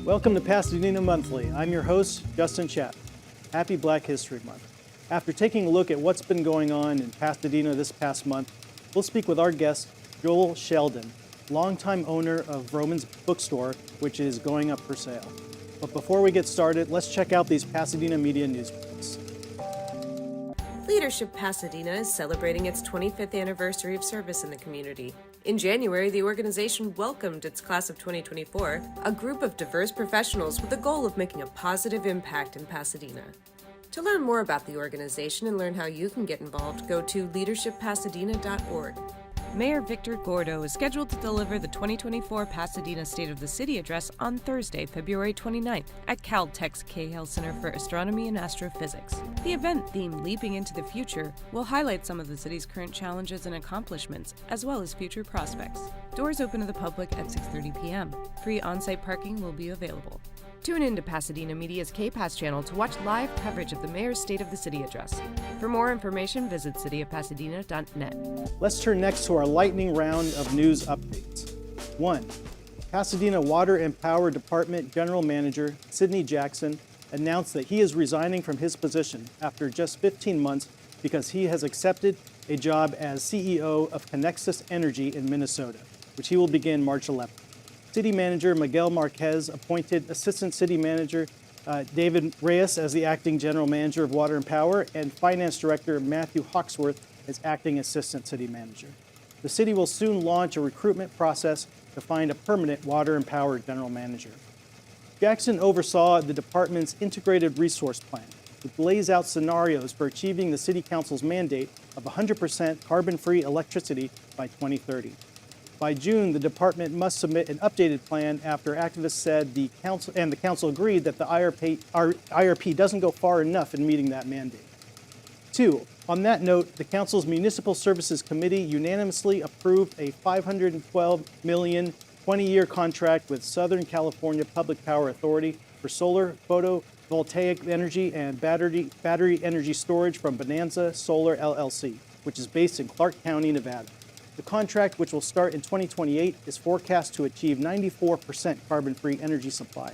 Welcome to Pasadena Monthly. I'm your host, Justin Chapman. Happy Black History Month. After taking a look at what's been going on in Pasadena this past month, we'll speak with our guest, Joel Sheldon, longtime owner of Vroman's Bookstore, which is going up for sale. But before we get started, let's check out these Pasadena media news breaks. Leadership Pasadena is celebrating its 25th anniversary of service in the community. In January, the organization welcomed its class of 2024, a group of diverse professionals with the goal of making a positive impact in Pasadena. To learn more about the organization and learn how you can get involved, go to leadershipppasadena.org. Mayor Victor Gordo is scheduled to deliver the 2024 Pasadena State of the City Address on Thursday, February 29th at Caltech's Cahill Center for Astronomy and Astrophysics. The event, themed Leaping into the Future, will highlight some of the city's current challenges and accomplishments, as well as future prospects. Doors open to the public at 6:30 p.m. Free on-site parking will be available. Tune in to Pasadena Media's KPAS channel to watch live coverage of the Mayor's State of the City Address. For more information, visit cityofpasadena.net. Let's turn next to our lightning round of news updates. 1. Pasadena Water and Power Department General Manager Sidney Jackson announced that he is resigning from his position after just 15 months because he has accepted a job as CEO of Connexus Energy in Minnesota, which he will begin March 11th. City Manager Miguel Marquez appointed Assistant City Manager David Reyes as the Acting General Manager of Water and Power, and Finance Director Matthew Hawksworth as Acting Assistant City Manager. The city will soon launch a recruitment process to find a permanent Water and Power General Manager. Jackson oversaw the department's integrated resource plan, which lays out scenarios for achieving the City Council's mandate of 100% carbon-free electricity by 2030. By June, the department must submit an updated plan after activists said the council agreed that the IRP doesn't go far enough in meeting that mandate. 2. On that note, the council's Municipal Services Committee unanimously approved a $512 million 20-year contract with Southern California Public Power Authority for solar, photovoltaic energy, and battery energy storage from Bonanza Solar LLC, which is based in Clark County, Nevada. The contract, which will start in 2028, is forecast to achieve 94% carbon-free energy supply.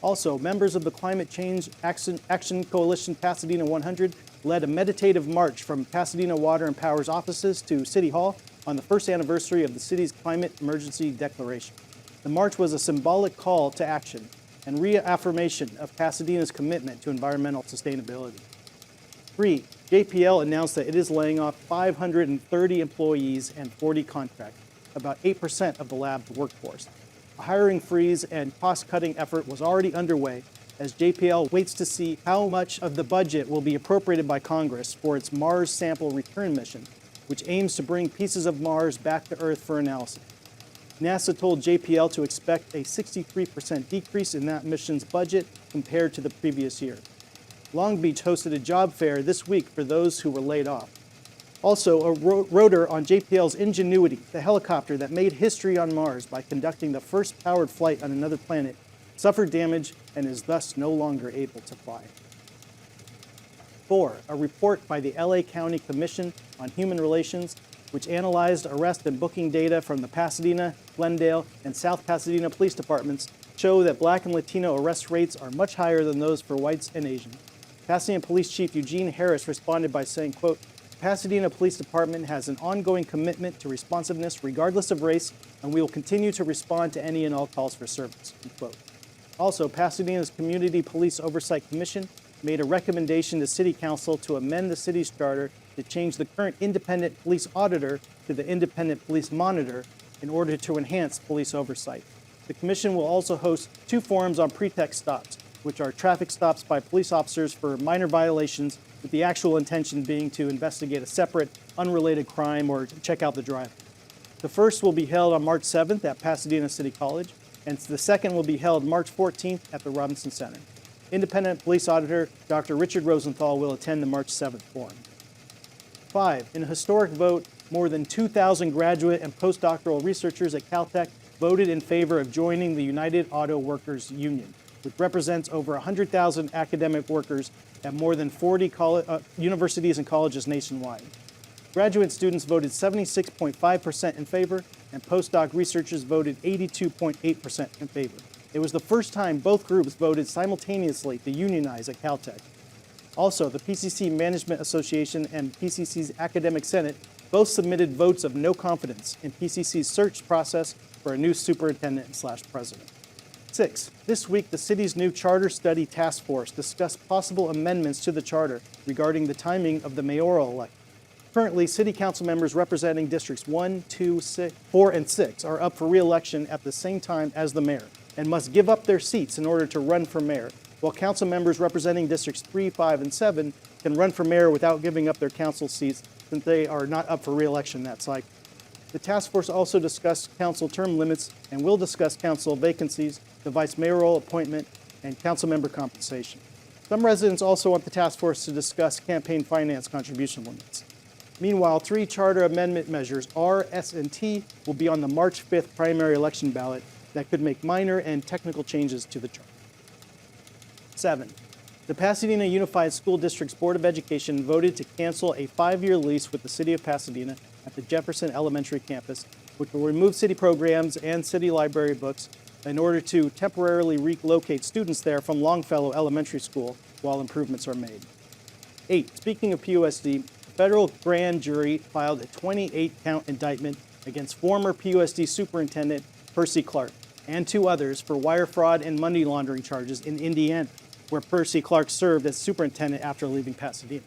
Also, members of the Climate Change Action Coalition Pasadena 100 led a meditative march from Pasadena Water and Power's offices to City Hall on the first anniversary of the city's climate emergency declaration. The march was a symbolic call to action and reaffirmation of Pasadena's commitment to environmental sustainability. 3. JPL announced that it is laying off 530 employees and 40 contractors, about 8% of the lab's workforce. A hiring freeze and cost-cutting effort was already underway as JPL waits to see how much of the budget will be appropriated by Congress for its Mars sample return mission, which aims to bring pieces of Mars back to Earth for analysis. NASA told JPL to expect a 63% decrease in that mission's budget compared to the previous year. Long Beach hosted a job fair this week for those who were laid off. Also, a rotor on JPL's Ingenuity, the helicopter that made history on Mars by conducting the first powered flight on another planet, suffered damage and is thus no longer able to fly. 4. A report by the LA County Commission on Human Relations, which analyzed arrest and booking data from the Pasadena, Glendale, and South Pasadena police departments, show that Black and Latino arrest rates are much higher than those for whites and Asians. Pasadena Police Chief Eugene Harris responded by saying, quote, Pasadena Police Department has an ongoing commitment to responsiveness regardless of race, and we will continue to respond to any and all calls for service, end quote. Also, Pasadena's Community Police Oversight Commission made a recommendation to City Council to amend the city's charter to change the current independent police auditor to the independent police monitor in order to enhance police oversight. The commission will also host 2 forums on pretext stops, which are traffic stops by police officers for minor violations, with the actual intention being to investigate a separate, unrelated crime or check out the driver. The first will be held on March 7th at Pasadena City College. and the second will be held March 14th at the Robinson Center. Independent Police Auditor Dr. Richard Rosenthal will attend the March 7th forum. 5. In a historic vote, more than 2,000 graduate and postdoctoral researchers at Caltech voted in favor of joining the United Auto Workers Union, which represents over 100,000 academic workers at more than 40 universities and colleges nationwide. Graduate students voted 76.5% in favor, and postdoc researchers voted 82.8% in favor. It was the first time both groups voted simultaneously to unionize at Caltech. Also, the PCC Management Association and PCC's Academic Senate both submitted votes of no confidence in PCC's search process for a new superintendent/president. 6. This week, the city's new Charter Study Task Force discussed possible amendments to the charter regarding the timing of the mayoral election. Currently, city council members representing districts 1, 2, 4, and 6 are up for re-election at the same time as the mayor and must give up their seats in order to run for mayor, while council members representing districts 3, 5, and 7 can run for mayor without giving up their council seats since they are not up for re-election that cycle. The task force also discussed council term limits and will discuss council vacancies, the vice mayoral appointment, and council member compensation. Some residents also want the task force to discuss campaign finance contribution limits. Meanwhile, 3 charter amendment measures, R, S, and T, will be on the March 5th primary election ballot that could make minor and technical changes to the charter. 7. The Pasadena Unified School District's Board of Education voted to cancel a 5-year lease with the City of Pasadena at the Jefferson Elementary campus, which will remove city programs and city library books in order to temporarily relocate students there from Longfellow Elementary School while improvements are made. 8. Speaking of PUSD, the federal grand jury filed a 28-count indictment against former PUSD Superintendent Percy Clark and 2 others for wire fraud and money laundering charges in Indiana, where Percy Clark served as superintendent after leaving Pasadena.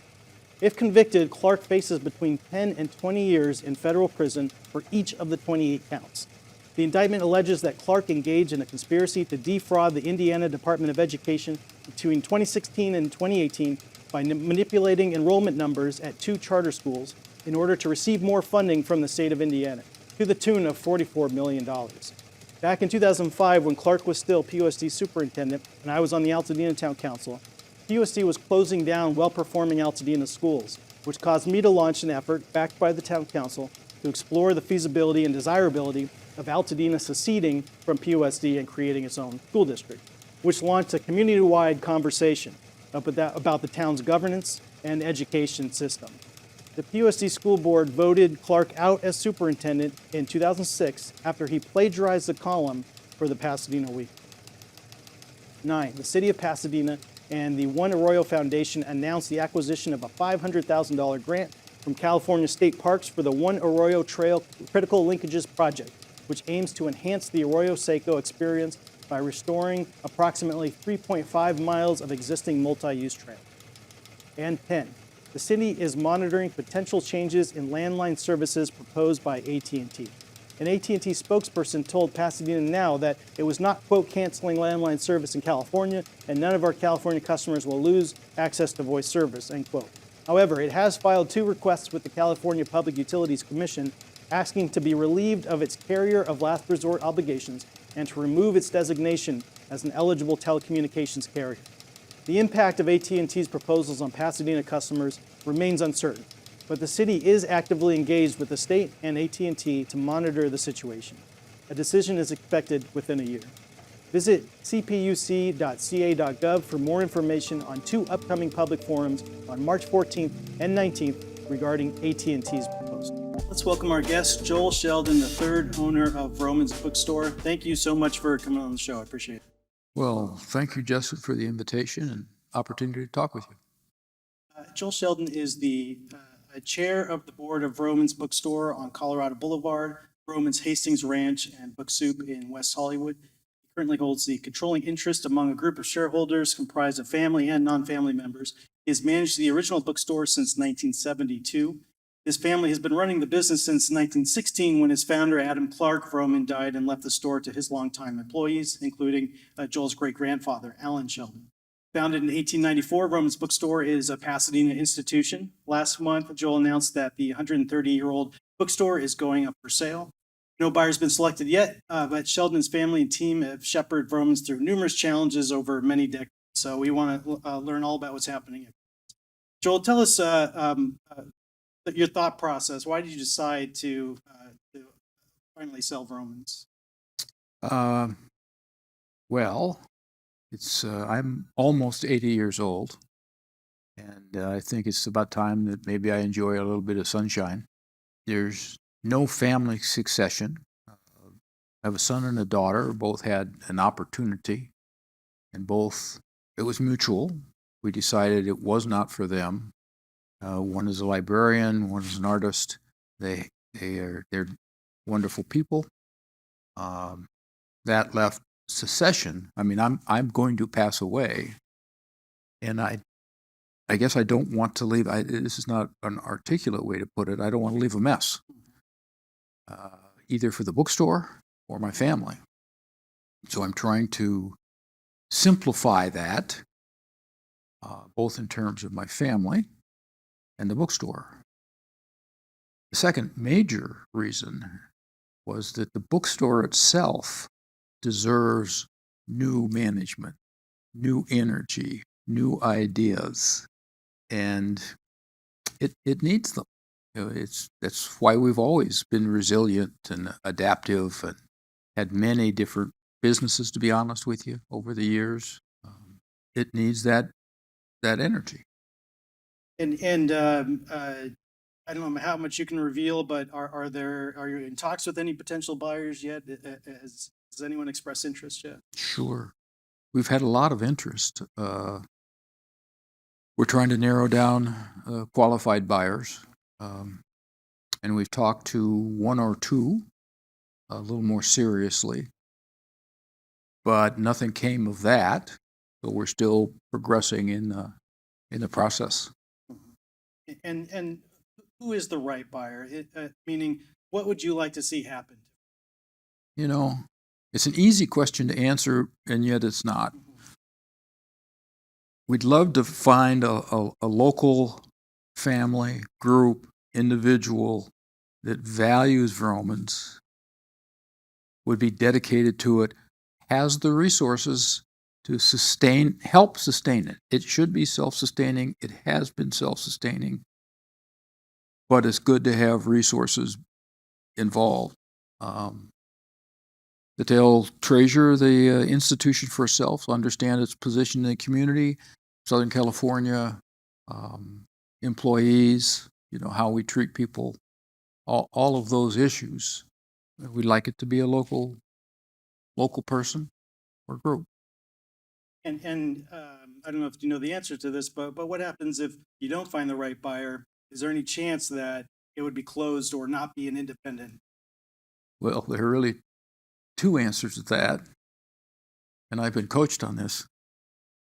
If convicted, Clark faces between 10 and 20 years in federal prison for each of the 28 counts. The indictment alleges that Clark engaged in a conspiracy to defraud the Indiana Department of Education between 2016 and 2018 by manipulating enrollment numbers at 2 charter schools in order to receive more funding from the state of Indiana, to the tune of $44 million. Back in 2005, when Clark was still PUSD superintendent and I was on the Altadena Town Council, PUSD was closing down well-performing Altadena schools, which caused me to launch an effort backed by the Town Council to explore the feasibility and desirability of Altadena seceding from PUSD and creating its own school district, which launched a community-wide conversation about the town's governance and education system. The PUSD School Board voted Clark out as superintendent in 2006 after he plagiarized a column for the Pasadena Week. 9. The City of Pasadena and the One Arroyo Foundation announced the acquisition of a $500,000 grant from California State Parks for the One Arroyo Trail Critical Linkages Project, which aims to enhance the Arroyo Seco experience by restoring approximately 3.5 miles of existing multi-use trail. And 10. The city is monitoring potential changes in landline services proposed by AT&T. An AT&T spokesperson told Pasadena Now that it was not, quote, canceling landline service in California, and none of our California customers will lose access to voice service, end quote. However, it has filed 2 requests with the California Public Utilities Commission asking to be relieved of its carrier of last resort obligations and to remove its designation as an eligible telecommunications carrier. The impact of AT&T's proposals on Pasadena customers remains uncertain, but the city is actively engaged with the state and AT&T to monitor the situation. A decision is expected within a year. Visit cpuc.ca.gov for more information on 2 upcoming public forums on March 14th and 19th regarding AT&T's proposal. Let's welcome our guest, Joel Sheldon, the 3rd owner of Vroman's Bookstore. Thank you so much for coming on the show. I appreciate it. Well, thank you, Justin, for the invitation and opportunity to talk with you. Joel Sheldon is the chair of the board of Vroman's Bookstore on Colorado Boulevard, Vroman's Hastings Ranch, and Book Soup in West Hollywood. He currently holds the controlling interest among a group of shareholders comprised of family and non-family members. He has managed the original bookstore since 1972. His family has been running the business since 1916 when his founder, Adam Clark Vroman, died and left the store to his longtime employees, including Joel's great-grandfather, Alan Sheldon. Founded in 1894, Vroman's Bookstore is a Pasadena institution. Last month, Joel announced that the 130-year-old bookstore is going up for sale. No buyer's been selected yet, but Sheldon's family and team have shepherded Vromans through numerous challenges over many decades. So we want to learn all about what's happening. Joel, tell us your thought process. Why did you decide to finally sell Vromans? Well, I'm almost 80 years old, and I think it's about time that maybe I enjoy a little bit of sunshine. There's no family succession. I have a son and a daughter, both had an opportunity, and it was mutual. We decided it was not for them. One is a librarian, one is an artist. They're wonderful people. That left secession. I mean, I'm going to pass away, and I guess I don't want to leave. This is not an articulate way to put it. I don't want to leave a mess, either for the bookstore or my family. So I'm trying to simplify that, both in terms of my family and the bookstore. The second major reason was that the bookstore itself deserves new management, new energy, new ideas, and it needs them. That's why we've always been resilient and adaptive and had many different businesses, to be honest with you, over the years. It needs that energy. And I don't know how much you can reveal, but are you in talks with any potential buyers yet? Has anyone expressed interest yet? Sure. We've had a lot of interest. We're trying to narrow down qualified buyers, and we've talked to one or two a little more seriously, but nothing came of that. So we're still progressing in the process. And who is the right buyer? Meaning, what would you like to see happen? It's an easy question to answer, and yet it's not. We'd love to find a local family, group, individual that values Vromans, would be dedicated to it, has the resources to help sustain it. It should be self-sustaining. It has been self-sustaining, but it's good to have resources involved. That they'll treasure the institution for itself, understand its position in the community, Southern California, employees, how we treat people, all of those issues. We'd like it to be a local person or group. And I don't know if you know the answer to this, but what happens if you don't find the right buyer? Is there any chance that it would be closed or not be an independent? Well, there are really two answers to that, and I've been coached on this.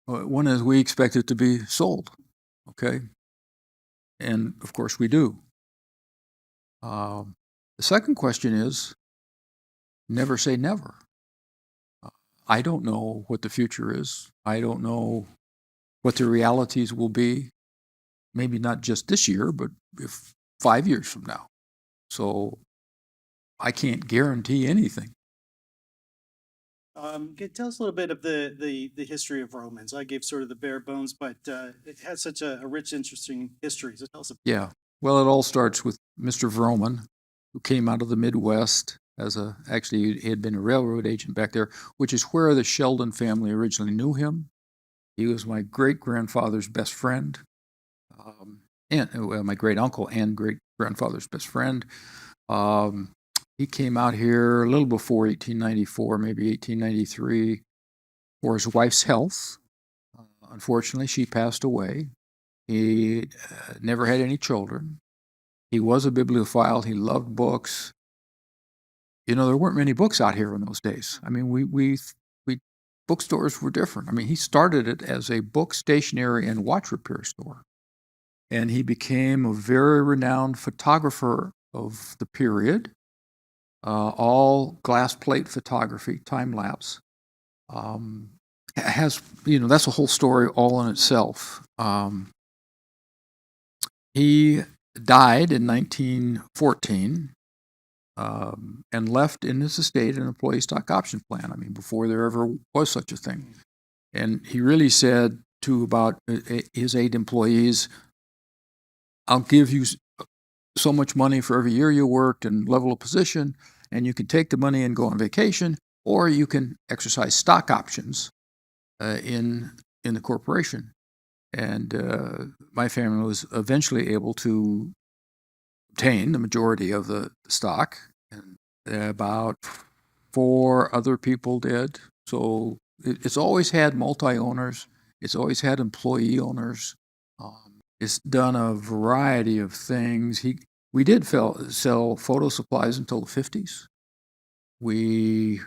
One is we expect it to be sold, okay? And of course we do. The second question is never say never. I don't know what the future is. I don't know what the realities will be, maybe not just this year, but if 5 years from now. So I can't guarantee anything. Tell us a little bit of the history of Vromans. I gave sort of the bare bones, but it has such a rich, interesting history. So tell us. Yeah. Well, it all starts with Mr. Vroman, who came out of the Midwest actually he had been a railroad agent back there, which is where the Sheldon family originally knew him. He was my great-grandfather's best friend, and my great-uncle and great-grandfather's best friend. He came out here a little before 1894, maybe 1893, for his wife's health. Unfortunately, she passed away. He never had any children. He was a bibliophile. He loved books. There weren't many books out here in those days. I mean, we bookstores were different. I mean, he started it as a book, stationery, and watch repair store. And he became a very renowned photographer of the period. All glass plate photography, time lapse. That's a whole story all in itself. He died in 1914. and left in his estate an employee stock option plan. I mean, before there ever was such a thing. And he really said to about his 8 employees, I'll give you so much money for every year you worked and level of position, and you can take the money and go on vacation, or you can exercise stock options in the corporation. And my family was eventually able to obtain the majority of the stock, and about 4 other people did. So it's always had multi-owners. It's always had employee owners. It's done a variety of things. We did sell photo supplies until the 50s. We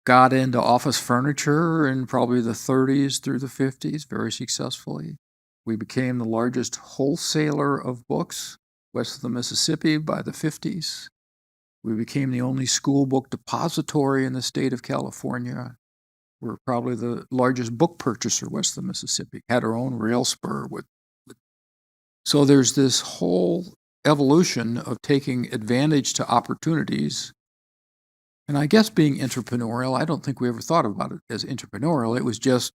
got into office furniture in probably the 30s through the 50s very successfully. We became the largest wholesaler of books west of the Mississippi by the 50s. We became the only school book depository in the state of California. We're probably the largest book purchaser west of the Mississippi, had our own rail spur so there's this whole evolution of taking advantage to opportunities. And I guess being entrepreneurial, I don't think we ever thought about it as entrepreneurial. It was just,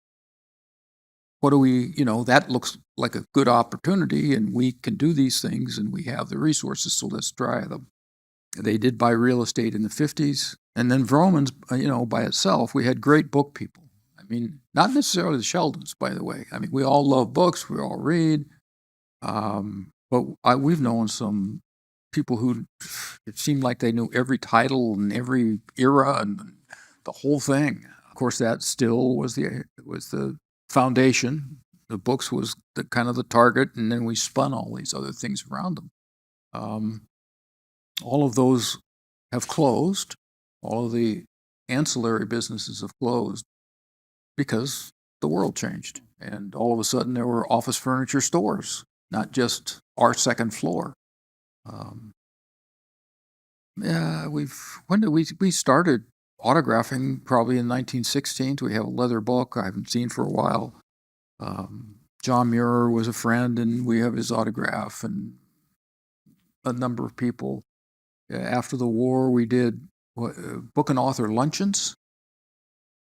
what do we, that looks like a good opportunity and we can do these things and we have the resources, so let's try them. They did buy real estate in the 50s. And then Vroman's, by itself, we had great book people. I mean, not necessarily the Sheldons, by the way. I mean, we all love books, we all read. But we've known some people who it seemed like they knew every title and every era and the whole thing. Of course, that still was the foundation. The books was the kind of the target, and then we spun all these other things around them. All of those have closed. All of the ancillary businesses have closed because the world changed, and all of a sudden there were office furniture stores, not just our second floor. We started autographing probably in 1916. We have a leather book I haven't seen for a while. John Muir was a friend, and we have his autograph, and a number of people. After the war, we did book and author luncheons,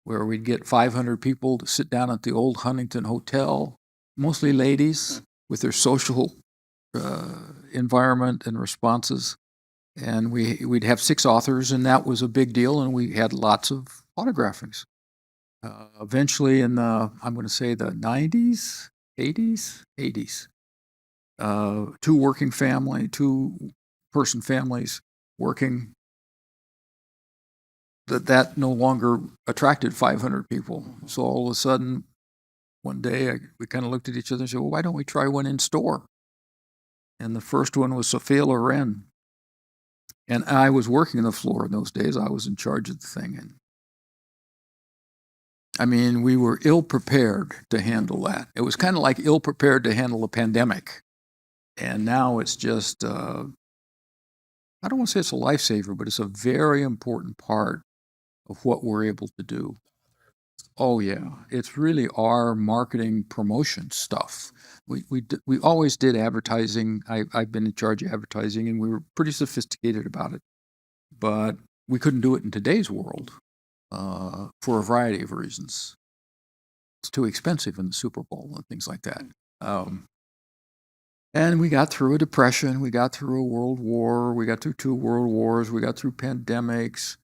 where we'd get 500 people to sit down at the old Huntington Hotel, mostly ladies, with their social environment and responses. And we'd have 6 authors, and that was a big deal, and we had lots of autographings. Eventually in the, I'm going to say the 90s, 80s, 2-person families working, that no longer attracted 500 people. So all of a sudden, one day, we kind of looked at each other and said, well, why don't we try one in store? And the first one was Sophia Loren. And I was working the floor in those days. I was in charge of the thing. And I mean, we were ill-prepared to handle that. It was kind of like ill-prepared to handle a pandemic. And now it's just, I don't want to say it's a lifesaver, but it's a very important part of what we're able to do. Oh yeah, it's really our marketing promotion stuff. We always did advertising. I've been in charge of advertising, and we were pretty sophisticated about it. But we couldn't do it in today's world for a variety of reasons. It's too expensive in the Super Bowl and things like that. And we got through a depression. We got through a world war. We got through 2 world wars. We got through pandemics.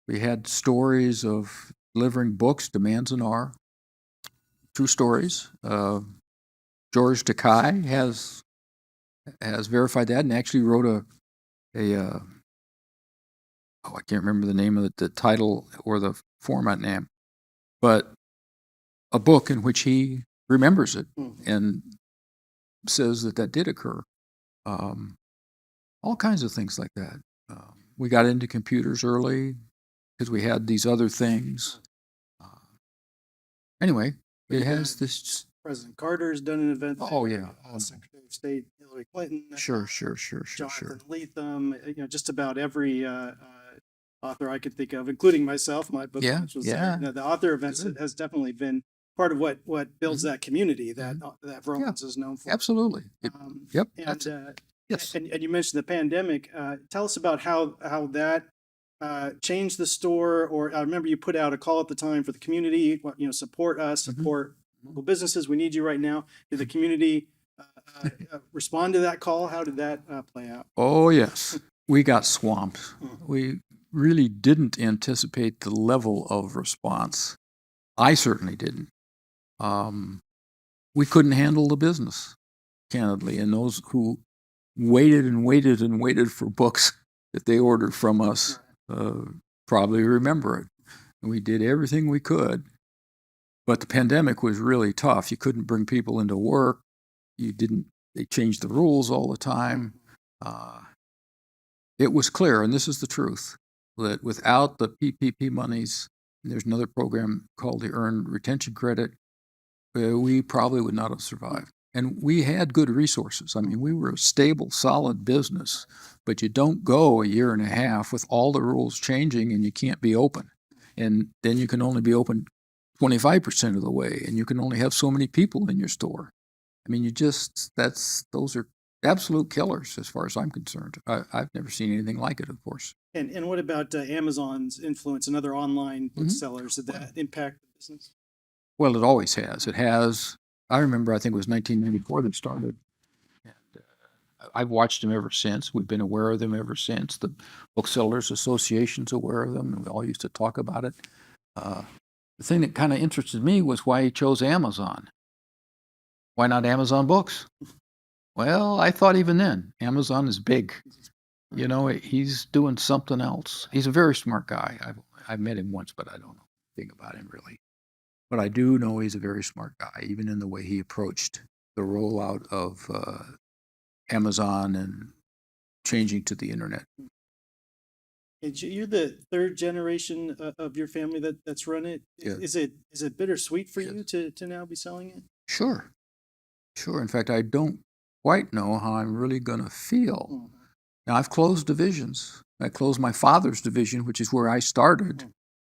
We had stories of delivering books to Manzanar. True stories. George Takei has verified that and actually wrote I can't remember the name of it, the title or the format name, but a book in which he remembers it and says that did occur. All kinds of things like that. We got into computers early because we had these other things. Anyway, it has this. President Carter's done an event. Oh yeah. Secretary of State Hillary Clinton. Sure. Jonathan Lethem. Just about every author I could think of, including myself. My book launch was there. The author events has definitely been part of what builds that community that Vroman's is known for. Absolutely. And Yes. And you mentioned the pandemic. Tell us about how that changed the store. Or I remember you put out a call at the time for the community. Support us, support local businesses. We need you right now. Did the community respond to that call? How did that play out? Oh, yes. We got swamped. We really didn't anticipate the level of response. I certainly didn't. We couldn't handle the business, candidly, and those who waited and waited and waited for books that they ordered from us probably remember it. And we did everything we could, but the pandemic was really tough. You couldn't bring people into work. They changed the rules all the time. It was clear, and this is the truth, that without the PPP monies, and there's another program called the Earned Retention Credit, we probably would not have survived. And we had good resources. I mean, we were a stable, solid business, but you don't go a year and a half with all the rules changing and you can't be open. And then you can only be open 25% of the way, and you can only have so many people in your store. I mean, those are absolute killers as far as I'm concerned. I've never seen anything like it, of course. And what about Amazon's influence and other online booksellers? Did that impact the business? Well, it always has. It has. I remember, I think it was 1994 that started. And I've watched them ever since. We've been aware of them ever since. The Booksellers Association's aware of them, and we all used to talk about it. The thing that kind of interested me was why he chose Amazon. Why not Amazon Books? Well, I thought even then, Amazon is big. You know, he's doing something else. He's a very smart guy. I've met him once, but I don't know anything about him really. But I do know he's a very smart guy, even in the way he approached the rollout of Amazon and changing to the internet. And you're the third generation of your family that's run it. Yeah. Is it bittersweet for you to now be selling it? Sure. In fact, I don't quite know how I'm really going to feel. Now, I've closed divisions. I closed my father's division, which is where I started.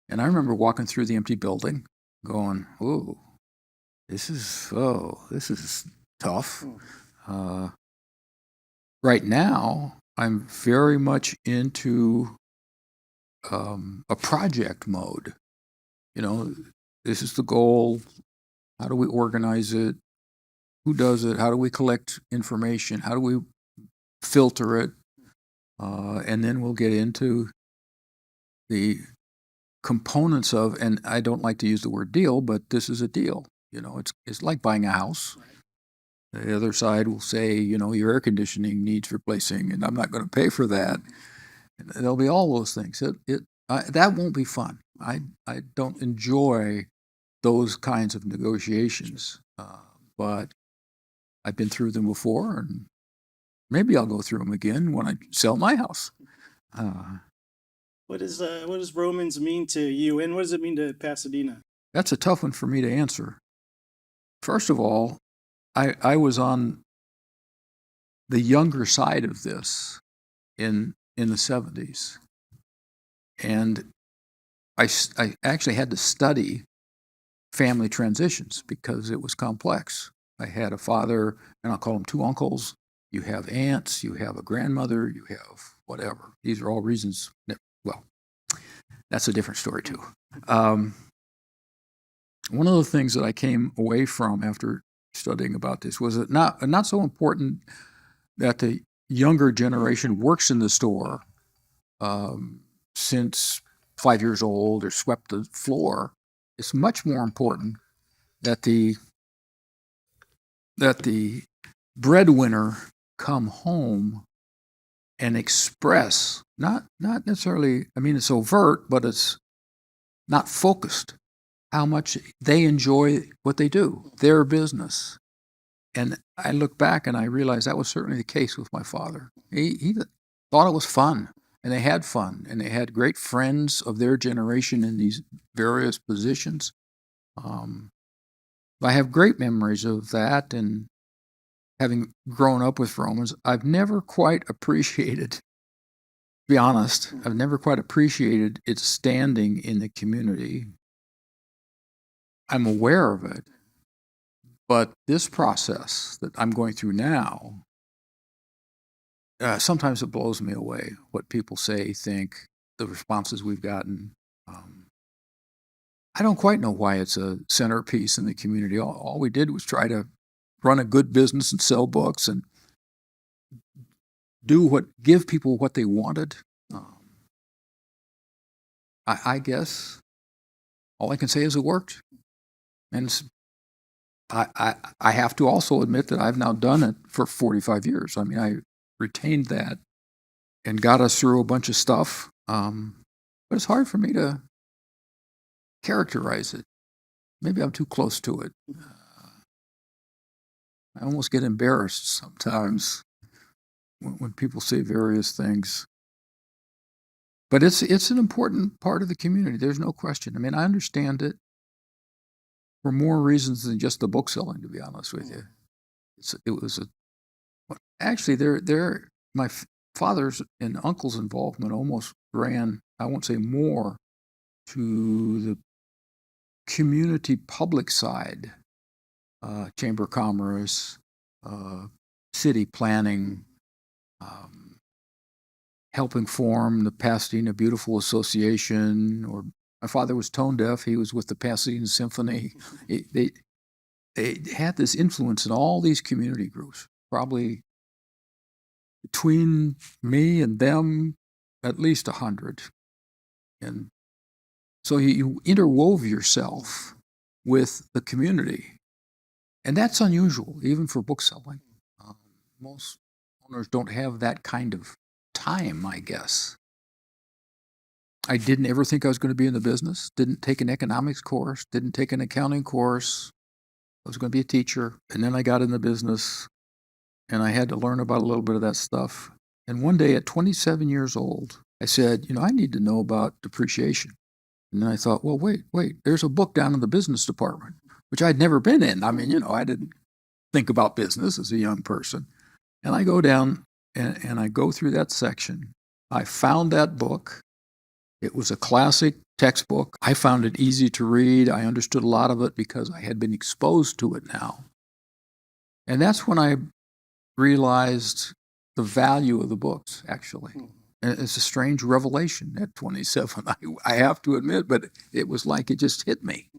And I remember walking through the empty building going, this is tough. Right now, I'm very much into a project mode. You know, this is the goal. How do we organize it? Who does it? How do we collect information? How do we filter it? And then we'll get into the components of, and I don't like to use the word deal, but this is a deal. You know, it's like buying a house. Right. The other side will say, you know, your air conditioning needs replacing, and I'm not going to pay for that. And there'll be all those things. That won't be fun. I don't enjoy those kinds of negotiations, but I've been through them before, and maybe I'll go through them again when I sell my house. What does Vroman's mean to you, and what does it mean to Pasadena? That's a tough one for me to answer. First of all, I was on the younger side of this in the 70s, and I actually had to study family transitions because it was complex. I had a father, and I'll call them two uncles. You have aunts, you have a grandmother, you have whatever. These are all reasons well, that's a different story too. One of the things that I came away from after studying about this was that not so important that the younger generation works in the store since 5 years old or swept the floor. It's much more important that the breadwinner come home and express, not necessarily, I mean, it's overt, but it's not focused, how much they enjoy what they do, their business. And I look back and I realize that was certainly the case with my father. He thought it was fun, and they had fun, and they had great friends of their generation in these various positions. I have great memories of that, and having grown up with Vromans, I've never quite appreciated, to be honest, I've never quite appreciated its standing in the community. I'm aware of it, but this process that I'm going through now sometimes it blows me away what people say, think, the responses we've gotten. I don't quite know why it's a centerpiece in the community. All we did was try to run a good business and sell books and give people what they wanted. I guess all I can say is it worked. And I have to also admit that I've now done it for 45 years. I mean, I retained that and got us through a bunch of stuff. But it's hard for me to characterize it. Maybe I'm too close to it. I almost get embarrassed sometimes when people say various things. But it's an important part of the community. There's no question. I mean, I understand it for more reasons than just the book selling, to be honest with you. My father's and uncle's involvement almost ran, I won't say more, to the community public side, Chamber of Commerce, city planning, helping form the Pasadena Beautiful Association. Or my father was tone deaf. He was with the Pasadena Symphony. They had this influence in all these community groups, probably between me and them, at least 100. And so you interwove yourself with the community. And that's unusual, even for book selling. Most owners don't have that kind of time, I guess. I didn't ever think I was going to be in the business, didn't take an economics course, didn't take an accounting course. I was going to be a teacher. And then I got in the business and I had to learn about a little bit of that stuff. And one day at 27 years old, I said, I need to know about depreciation. And then I thought, well, wait, there's a book down in the business department, which I'd never been in. I mean, I didn't think about business as a young person. And I go down and I go through that section. I found that book. It was a classic textbook. I found it easy to read. I understood a lot of it because I had been exposed to it now. And that's when I realized the value of the books, actually. And it's a strange revelation at 27, I have to admit, but it was like it just hit me.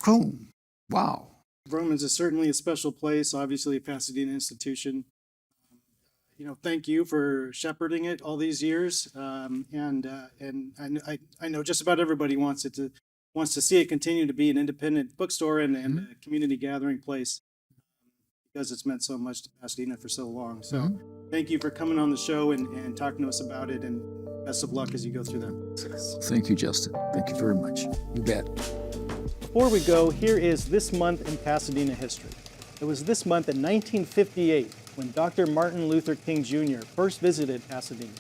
Boom. Wow. Vroman's is certainly a special place, obviously a Pasadena institution. Thank you for shepherding it all these years. And I know just about everybody wants to see it continue to be an independent bookstore and a community gathering place because it's meant so much to Pasadena for so long. So thank you for coming on the show and talking to us about it, and best of luck as you go through that. Thank you, Justin. Thank you very much. You bet. Before we go, here is this month in Pasadena history. It was this month in 1958 when Dr. Martin Luther King Jr. first visited Pasadena.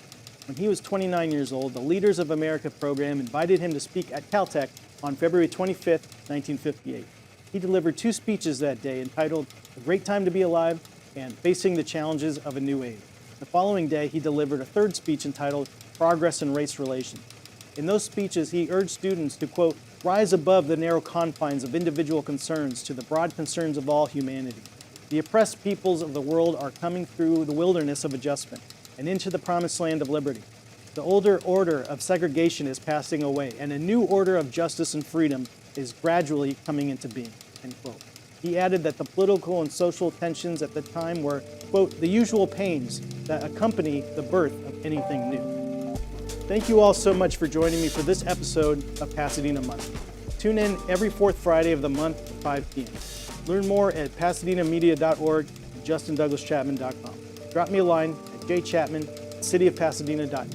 When he was 29 years old, the Leaders of America program invited him to speak at Caltech on February 25th, 1958. He delivered 2 speeches that day entitled A Great Time to Be Alive and Facing the Challenges of a New Age. The following day, he delivered a 3rd speech entitled Progress in Race Relations. In those speeches, he urged students to, quote, rise above the narrow confines of individual concerns to the broad concerns of all humanity. The oppressed peoples of the world are coming through the wilderness of adjustment and into the promised land of liberty. The older order of segregation is passing away, and a new order of justice and freedom is gradually coming into being, end quote. He added that the political and social tensions at the time were, quote, the usual pains that accompany the birth of anything new. Thank you all so much for joining me for this episode of Pasadena Monthly. Tune in every 4th Friday of the month at 5 p.m. Learn more at pasadenamedia.org and justindouglaschapman.com. Drop me a line at jchapman@cityofpasadena.net.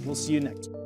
We'll see you next week.